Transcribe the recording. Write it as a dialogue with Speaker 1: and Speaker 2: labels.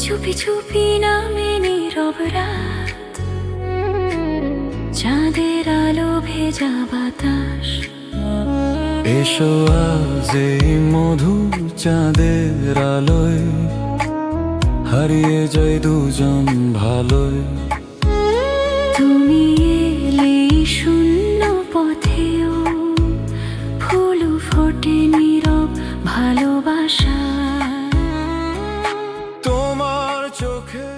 Speaker 1: চুপি চুপি নামে নীরব রাত, চাঁদের আলো ভেজা বাতাস।
Speaker 2: এসো আজ এই মধুর চাঁদের আলোয় হারিয়ে যাই দুজন ভালোই।
Speaker 1: তুমি এলে শূন্য পথেও ফুল ফোটে নীরব ভালোবাসা।
Speaker 2: তোমার চোখে